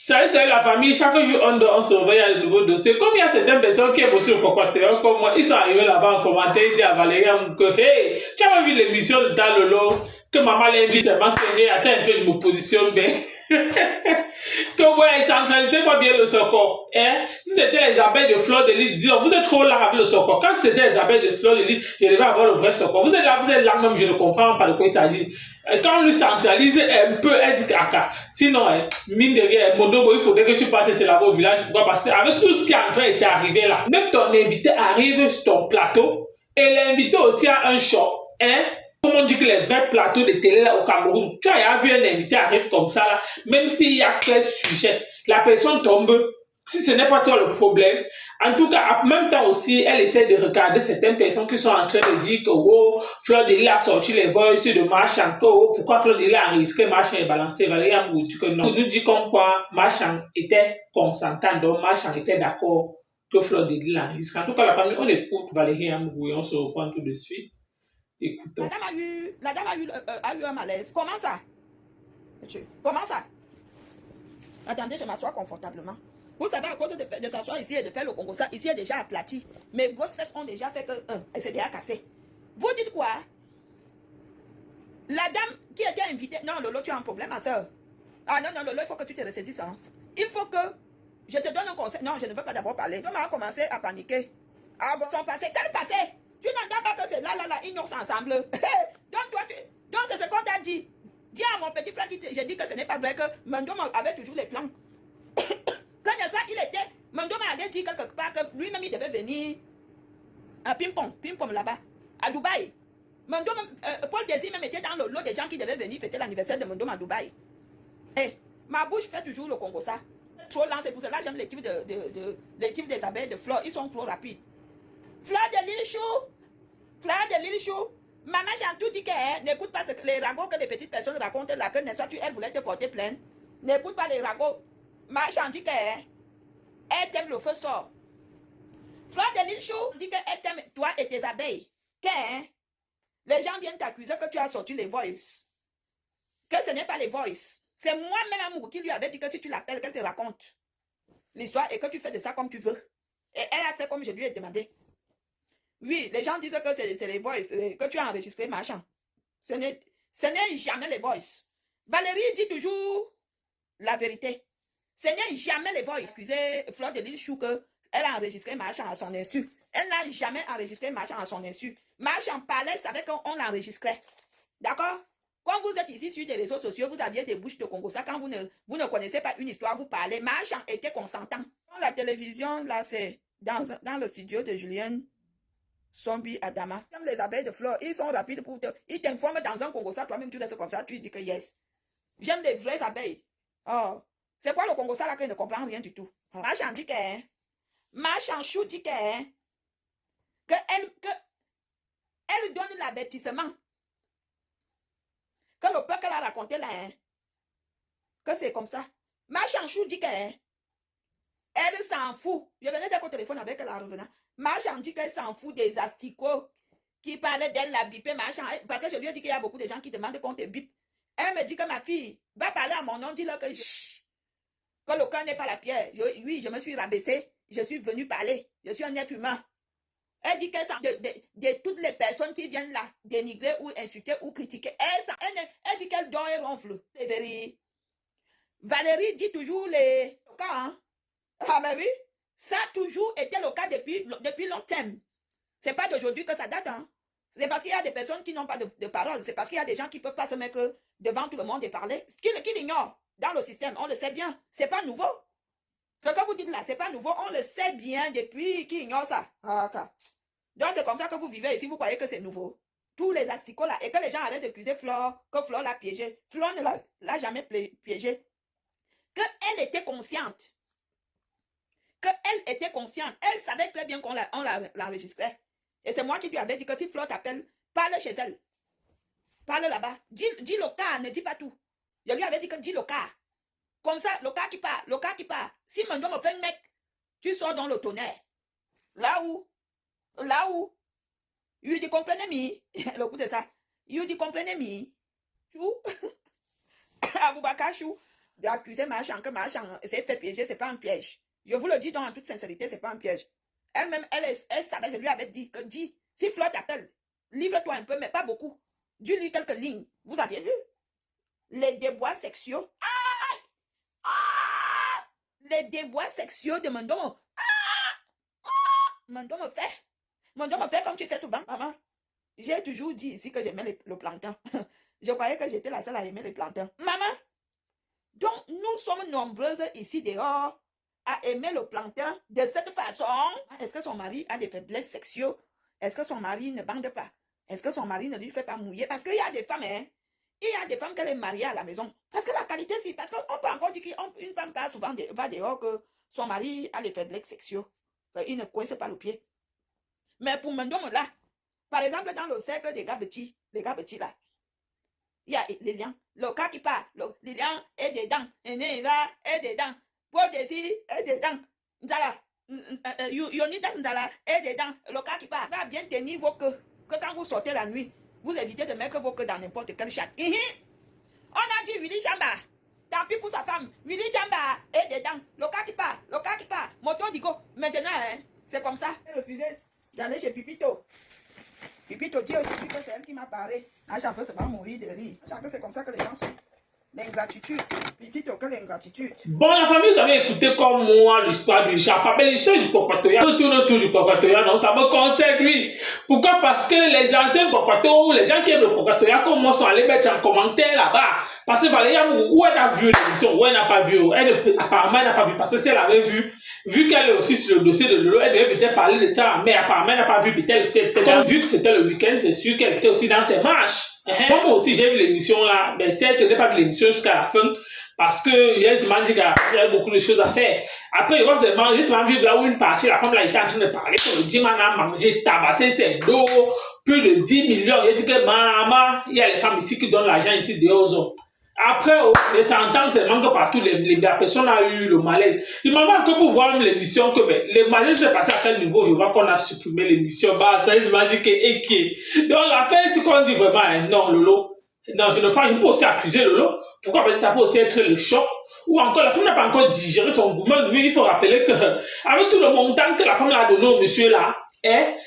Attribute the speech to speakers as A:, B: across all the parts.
A: C'est la famille, chaque jour on surveille un nouveau dossier. Comme il y a certaines personnes qui aiment aussi le cocoteur, comme moi, ils sont arrivés là-bas en commentaire, ils disent à Valérie que hey, tu as vu l'émission de Dalolo, que maman l'a dit seulement que hey, attends un peu, je me positionne bien. Que ouais, centralisez-moi bien le Soko. Hein? Si c'était les abeilles de fleurs de lys, disons, vous êtes trop là avec le Soko. Quand c'était les abeilles de fleurs de lys, je devais avoir le vrai Soko. Vous êtes là même, je ne comprends pas de quoi il s'agit. Quand on lui centralise un peu, elle dit caca. Sinon, mine de rien, Modobo, il faudrait que tu partes te là-bas au village. Pourquoi? Parce qu'avec tout ce qui est en train d'arriver là, même ton invité arrive sur ton plateau et l'invité aussi a un show. Hein? Comme on dit que les vrais plateaux de télé là au Cameroun, tu as vu un invité arrive comme ça là, même s'il y a quel sujet, la personne tombe. Si ce n'est pas toi le problème, en tout cas, en même temps aussi, elle essaie de regarder certaines personnes qui sont en train de dire que oh, Fleur de Lys a sorti les voices de Marchand, que oh, pourquoi Fleur de Lys a enregistré Marchand et balancé Valérie Amoutou, que non. Il nous dit comme quoi Marchand était consentant, donc Marchand était d'accord que Fleur de Lys l'enregistre. En tout cas, la famille, on écoute Valérie Amoutou et on se reprend tout de suite. Écoutons.
B: La dame a eu un malaise. Comment ça? Comment ça? Attendez, je m'assois confortablement. Vous savez, à cause de s'asseoir ici et de faire le Congo, ça, ici est déjà aplati. Mes grosses fesses ont déjà fait que elle s'est déjà cassée. Vous dites quoi? La dame qui était invitée. Non, Lolo, tu as un problème, ma soeur. Ah non, non, Lolo, il faut que tu te ressaisisses. Hein. Il faut que je te donne un conseil. Non, je ne veux pas d'abord parler. Donc, on a commencé à paniquer. Ah bon, son passé. Quel passé? Tu n'entends pas que c'est là, ils nous ensemble. Donc, toi, donc c'est ce qu'on t'a dit. Dis à mon petit frère, j'ai dit que ce n'est pas vrai que Mando avait toujours les plans. Quand n'est-ce pas, il était. Mando m'avait dit quelque part que lui-même, il devait venir à Ping-Pong là-bas, à Dubaï. Mando, Paul Désir même était dans le lot des gens qui devaient venir fêter l'anniversaire de Mando à Dubaï. Et ma bouche fait toujours le Congo ça. Trop lent, c'est pour cela que j'aime l'équipe des abeilles de fleurs. Ils sont trop rapides. Fleur de Lily Chou, maman j'ai tout dit qu'elle n'écoute pas les ragots que les petites personnes racontent là, que n'est-ce pas, elle voulait te porter plainte. N'écoute pas les ragots. Ma chante dit qu'elle t'aime le feu sort. Fleur de Lily Chou dit qu'elle t'aime toi et tes abeilles. Les gens viennent t'accuser que tu as sorti les voices. Que ce n'est pas les voices. C'est moi-même Amour qui lui avait dit que si tu l'appelles, qu'elle te raconte l'histoire et que tu fais de ça comme tu veux. Et elle a fait comme je lui ai demandé. Oui, les gens disent que c'est les voices, que tu as enregistré, machin. Ce n'est jamais les voices. Valérie dit toujours la vérité. Ce n'est jamais les voices. Excusez, Fleur de Lys Chou, qu'elle a enregistré machin à son insu. Elle n'a jamais enregistré machin à son insu. Machin parlait, savait qu'on l'enregistrait. D'accord? Quand vous êtes ici sur des réseaux sociaux, vous aviez des bouches de Congo. Ça, quand vous ne connaissez pas une histoire, vous parlez. Machin était consentant. La télévision, là, c'est dans le studio de Julien Sombi Adama. Comme les abeilles de fleurs, ils sont rapides pour te. Ils t'informent dans un Congo, ça, toi-même, tu restes comme ça, tu dis que yes. J'aime les vraies abeilles. Oh, c'est quoi le Congo, ça, là, que je ne comprends rien du tout? Oh. Machan dit que. Machan Chou dit que. Elle donne l'avertissement. Que le peuple qu'elle a raconté là, que c'est comme ça. Machan Chou dit que. Elle s'en fout. Je venais d'être au téléphone avec elle en revenant. Machan dit qu'elle s'en fout des asticots qui parlaient d'elle, la bipée, machin. Parce que je lui ai dit qu'il y a beaucoup de gens qui demandent qu'on te bip. Elle me dit que ma fille va parler à mon nom, dis-leur que le cœur n'est pas la pierre. Oui, je me suis rabaissée. Je suis venue parler. Je suis un être humain. Elle dit qu'elle s'en de toutes les personnes qui viennent là dénigrer ou insulter ou critiquer. Elle dit qu'elle dort et ronfle. Valérie dit toujours les cas, hein? Ah mais oui, ça a toujours été le cas depuis longtemps. C'est pas d'aujourd'hui que ça date. Hein? C'est parce qu'il y a des personnes qui n'ont pas de parole. C'est parce qu'il y a des gens qui ne peuvent pas se mettre devant tout le monde et parler. Qui l'ignore dans le système, on le sait bien. C'est pas nouveau. Ce que vous dites là, c'est pas nouveau. On le sait bien depuis qui ignore ça. Ah, okay. Donc c'est comme ça que vous vivez ici. Vous croyez que c'est nouveau. Tous les asticots là. Et que les gens arrêtent d'accuser Flore, que Flore l'a piégé. Flore ne l'a jamais piégé. Qu'elle était consciente. Qu'elle était consciente. Elle savait très bien qu'on l'enregistrait. Et c'est moi qui lui avais dit que si Flore t'appelle, parle chez elle. Parle là-bas. Dis le cas, ne dis pas tout. Je lui avais dit que dis le cas. Comme ça, le cas qui part. Si maintenant me fait un mec, tu sors dans le tonnerre. Là où, il dit comprenez mi. Le coup de ça. Il dit comprenez mi. Chou. Aboubaka Chou. d'accuser Marchand, que Marchand s'est fait piéger, c'est pas un piège. Je vous le dis donc en toute sincérité, c'est pas un piège. Elle-même, elle savait, je lui avais dit que dis, si Flo t'appelle, livre-toi un peu, mais pas beaucoup. Dis-lui quelques lignes. Vous aviez vu? Les déboires sexuaux. Les déboires sexuaux de Mondomo. Mondomo fait. Mondomo fait comme tu fais souvent, maman. J'ai toujours dit ici que j'aimais le plantain. Je croyais que j'étais la seule à aimer les plantains. Maman, donc nous sommes nombreuses ici dehors à aimer le plantain de cette façon. Est-ce que son mari a des faiblesses sexuelles? Est-ce que son mari ne bande pas? Est-ce que son mari ne lui fait pas mouiller? Parce qu'il y a des femmes, hein. Il y a des femmes qu'elle est mariée à la maison. Parce que la qualité, c'est parce qu'on peut encore dire qu'une femme va souvent va dehors que son mari a des faiblesses sexuelles. Il ne coince pas le pied. Mais pour Mondomo là, par exemple, dans le cercle des gars petits là, il y a Lilian, le cas qui part, Lilian est dedans, Enera est dedans, Paul Désir est dedans, Nzala, Yonita Nzala est dedans, le cas qui part, va bien tenir vos queues, que quand vous sortez la nuit, vous évitez de mettre vos queues dans n'importe quel chat. On a dit Willy Chamba, tant pis pour sa femme, Willy Chamba est dedans, le cas qui part, moto digo, maintenant, hein, c'est comme ça, elle refusait d'aller chez Pipito. Pipito dit aujourd'hui que c'est elle qui m'a parlé. À chaque fois, c'est pas mourir de rire. À chaque fois, c'est comme ça que les gens sont. L'ingratitude. Pipito, que l'ingratitude.
A: Bon, la famille, vous avez écouté comme moi l'histoire du Japa, mais l'histoire du Pocatoya, tout tourne autour du Pocatoya, non, ça me concerne, oui. Pourquoi? Parce que les anciens Pocato, ou les gens qui aiment le Pocatoya, comme moi, sont allés mettre en commentaire là-bas. Parce que Valérie, où elle a vu l'émission, où elle n'a pas vu, apparemment, elle n'a pas vu, parce que si elle avait vu qu'elle est aussi sur le dossier de Lolo, elle devait peut-être parler de ça, mais apparemment, elle n'a pas vu, peut-être, vu que c'était le week-end, c'est sûr qu'elle était aussi dans ses marches. Moi aussi, j'ai vu l'émission là, mais certes, je n'ai pas vu l'émission jusqu'à la fin parce que j'ai demandé qu'il y avait beaucoup de choses à faire. Après, j'ai seulement vu là où une partie, la femme là était en train de parler que le dimanche a mangé, tabassé ses dos, plus de 10 millions. J'ai dit que maman, il y a les femmes ici qui donnent l'argent ici dehors aux hommes. Après, on s'entend seulement que partout, la personne a eu le malaise. Il m'a manqué pour voir l'émission que le malaise s'est passé à quel niveau. Je vois qu'on a supprimé l'émission. Bah, ça, il m'a dit que, donc, la fin, c'est qu'on dit vraiment, hein, non, Lolo. Non, je peux aussi accuser Lolo. Pourquoi? Parce que ça peut aussi être le choc. Ou encore, la femme n'a pas encore digéré son gourmand. Lui, il faut rappeler que, avec tout le montant que la femme a donné au monsieur là,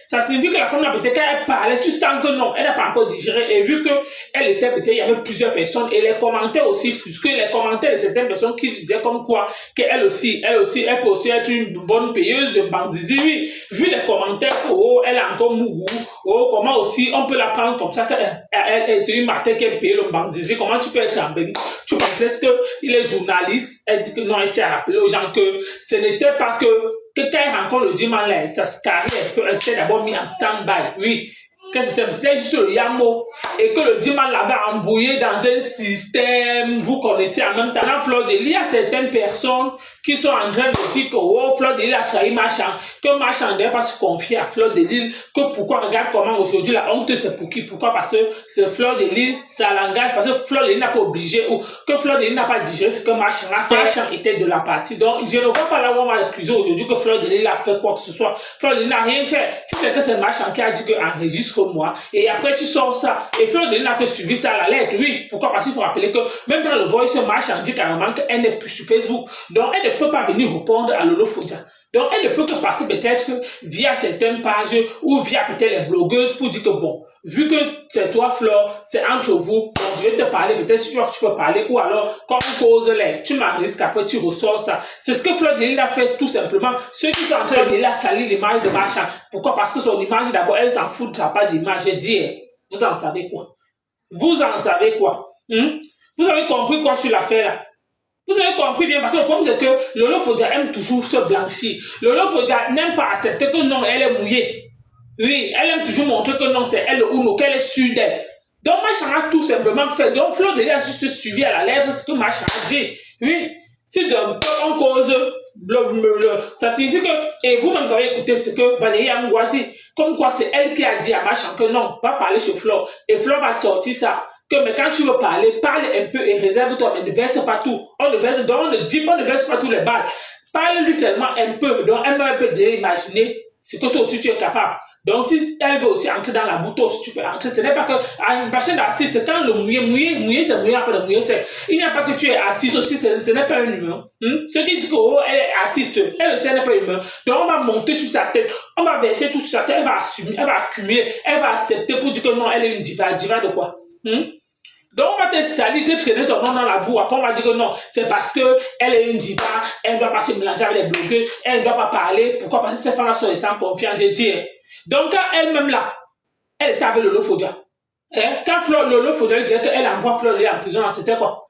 A: ça signifie que la femme là, peut-être qu'elle parlait, tu sens que non, elle n'a pas encore digéré. Et vu qu'elle était peut-être, il y avait plusieurs personnes, et les commentaires aussi, puisque les commentaires de certaines personnes qui disaient comme quoi, qu'elle aussi, elle peut aussi être une bonne payeuse de Bandizi. Oui, vu les commentaires, oh, elle a encore mougou, oh, comment aussi, on peut la prendre comme ça, c'est une matin qu'elle paye le Bandizi. Comment tu peux être en Bénin? Tu penses qu'il est journaliste, elle dit que non, elle t'a rappelé aux gens que ce n'était pas que quand elle rencontre le dimanche là, sa carrière peut être d'abord mis en stand-by, oui. Que c'était juste le Yamo et que le dimanche l'avait embrouillé dans un système, vous connaissez en même temps. Dans Fleur de Lys, il y a certaines personnes qui sont en train de dire que oh, Fleur de Lys a trahi Marchand, que Marchand ne devait pas se confier à Fleur de Lys, que pourquoi, regarde comment aujourd'hui la honte c'est pour qui, pourquoi? Parce que c'est Fleur de Lys, ça l'engage, parce que Fleur de Lys n'a pas obligé, ou que Fleur de Lys n'a pas digéré ce que Marchand a fait. Marchand était de la partie, donc je ne vois pas là où on va accuser aujourd'hui que Fleur de Lys a fait quoi que ce soit. Fleur de Lys n'a rien fait. Si c'est que c'est Marchand qui a dit qu'enregistre moi, et après tu sors ça, et Fleur de Lys n'a que suivi ça à la lettre, oui. Pourquoi? Parce qu'il faut rappeler que même dans le voice, Marchand dit carrément qu'elle n'est plus sur Facebook, donc elle ne peut pas venir répondre à Lolo Fodia. Donc elle ne peut que passer peut-être via certaines pages ou via peut-être les blogueuses pour dire que bon, vu que c'est toi Fleur, c'est entre vous, donc je vais te parler, peut-être si tu peux parler, ou alors quand on pose les, tu m'enregistres qu'après tu ressors ça. C'est ce que Fleur de Lys a fait tout simplement. Ceux qui sont en train de salir l'image de Marchand. Pourquoi? Parce que son image d'abord, elle s'en fout, t'as pas d'image. Je dis, vous en savez quoi? Vous en savez quoi? Vous avez compris quoi sur l'affaire là? Vous avez compris bien, parce que le problème c'est que Lolo Fodia aime toujours se blanchir. Lolo Fodia n'aime pas accepter que non, elle est mouillée. Oui, elle aime toujours montrer que non, c'est elle ou non, qu'elle est sûre d'elle. Donc Marchand a tout simplement fait. Donc Fleur de Lys a juste suivi à la lettre ce que Marchand a dit. Oui, si on cause, ça signifie que, et vous-même vous avez écouté ce que Valérie Amougoua dit, comme quoi c'est elle qui a dit à Marchand que non, va parler chez Fleur. Et Fleur va sortir ça. Que, mais quand tu veux parler, parle un peu et réserve-toi, mais ne verse pas tout. On ne verse pas tous les balles. Parle-lui seulement un peu. Donc, elle peut déjà imaginer ce que toi aussi tu es capable. Donc, si elle veut aussi entrer dans la bouteille, si tu peux entrer. Ce n'est pas que, une personne d'artiste, quand le mouiller, c'est mouiller, après le mouiller, c'est. Il n'y a pas que tu es artiste aussi, ce n'est pas un humain. Ceux qui disent qu'elle est artiste, elle aussi, elle n'est pas humain. Donc, on va monter sur sa tête, on va verser tout sur sa tête, elle va assumer, elle va accumuler, elle va accepter pour dire que non, elle est une diva. Diva de quoi? Donc, on va te salir, te traîner ton nom dans la boue. Après, on va dire que non, c'est parce qu'elle est une diva, elle ne doit pas se mélanger avec les blogueurs, elle ne doit pas parler. Pourquoi? Parce que ces femmes-là sont sans confiance, j'ai dit. Donc, quand elle-même là, elle était avec Lolo Fodia. Quand Lolo Fodia disait qu'elle envoie Fleur en prison, c'était quoi?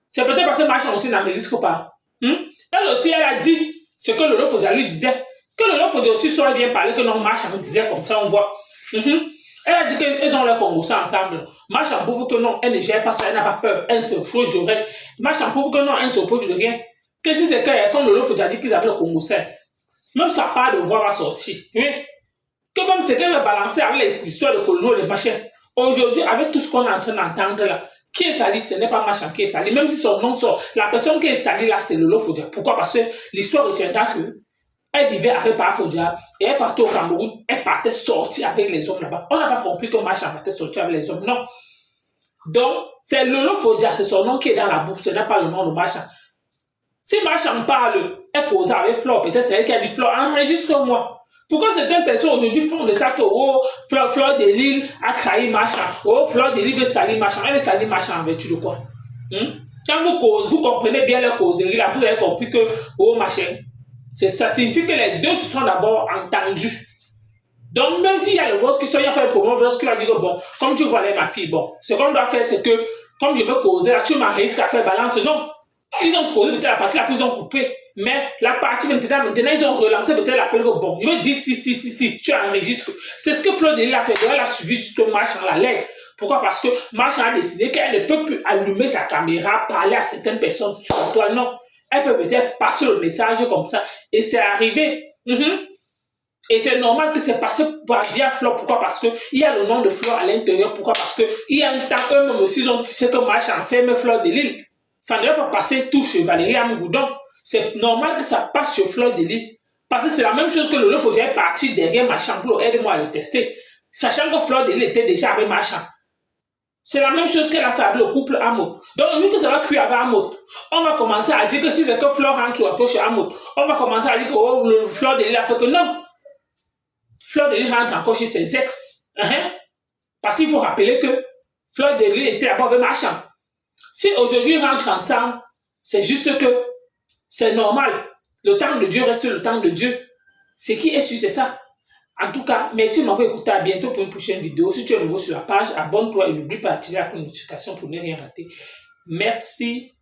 A: C'est peut-être parce que Machan aussi n'enregistre pas. Elle aussi, elle a dit ce que Lolo Fodia lui disait. Que Lolo Fodia aussi soit bien parler, que non, Machan disait comme ça, on voit. Elle a dit qu'elles ont leur Congo ça ensemble. Machan prouve que non, elle ne gère pas ça, elle n'a pas peur, elle ne se fouille de rien. Machan prouve que non, elle ne s'oppose de rien. Que si c'est que, comme Lolo Fodia dit qu'ils appellent le Congo ça, même sa part de voix va sortir. Oui. Que même c'est qu'elle va balancer avec les histoires de coloniaux et les machins. Aujourd'hui, avec tout ce qu'on est en train d'entendre là, qui est sali, ce n'est pas Machan qui est sali. Même si son nom sort, la personne qui est sali là, c'est Lolo Fodia. Pourquoi? Parce que l'histoire retiendra que elle vivait avec Parafodia et elle partait au Cameroun, elle partait sortir avec les hommes là-bas. On n'a pas compris que Machan partait sortir avec les hommes, non. Donc, c'est Lolo Fodia, c'est son nom qui est dans la boucle, ce n'est pas le nom de Machan. Si Machan parle, elle cause avec Flore, peut-être c'est elle qui a dit Flore, enregistre-moi. Pourquoi certaines personnes aujourd'hui font de ça que oh, Fleur de Lille a trahi Machan, oh, Fleur de Lille veut salir Machan, elle veut salir Machan en vertu de quoi? Quand vous comprenez bien leur causerie là, vous avez compris que oh, Machan, ça signifie que les deux se sont d'abord entendus. Donc, même s'il y a le voice qui sont, il y a pas de problème, le voice qui va dire que bon, comme tu vois ma fille, bon, ce qu'on doit faire, c'est que, comme je veux causer, là, tu m'enregistres après balance, non. Ils ont causé peut-être la partie, après ils ont coupé. Mais la partie maintenant, ils ont relancé peut-être l'appel que bon, je veux dire si, tu enregistres. C'est ce que Fleur de Lille a fait, elle a suivi jusqu'à Machan la lettre. Pourquoi? Parce que Machan a décidé qu'elle ne peut plus allumer sa caméra, parler à certaines personnes sur la toile, non. Elle peut peut-être passer le message comme ça. Et c'est arrivé. Et c'est normal que c'est passé par via Fleur. Pourquoi? Parce qu'il y a le nom de Fleur à l'intérieur. Pourquoi? Parce qu'il y a un temps, eux-mêmes aussi, ils ont tissé que Machan ferme Fleur de Lille. Ça ne doit pas passer tout chez Valérie Amougou. Donc, c'est normal que ça passe sur Fleur de Lille. Parce que c'est la même chose que Lolo Fodia est parti derrière Machan pour aider-moi à le tester. Sachant que Fleur de Lille était déjà avec Machan. C'est la même chose qu'elle a fait avec le couple Amot. Donc, vu que ça va cuire avec Amot, on va commencer à dire que si c'est que Fleur rentre encore chez Amot, on va commencer à dire que oh, Fleur de Lille a fait que non. Fleur de Lille rentre encore chez ses ex. Parce qu'il faut rappeler que Fleur de Lille était d'abord avec Machan. Si aujourd'hui ils rentrent ensemble, c'est juste que c'est normal. Le temps de Dieu reste le temps de Dieu. Ce qui est sûr, c'est ça. En tout cas, merci de m'avoir écouté. À bientôt pour une prochaine vidéo. Si tu es nouveau sur la page, abonne-toi et n'oublie pas d'activer la notification pour ne rien rater. Merci.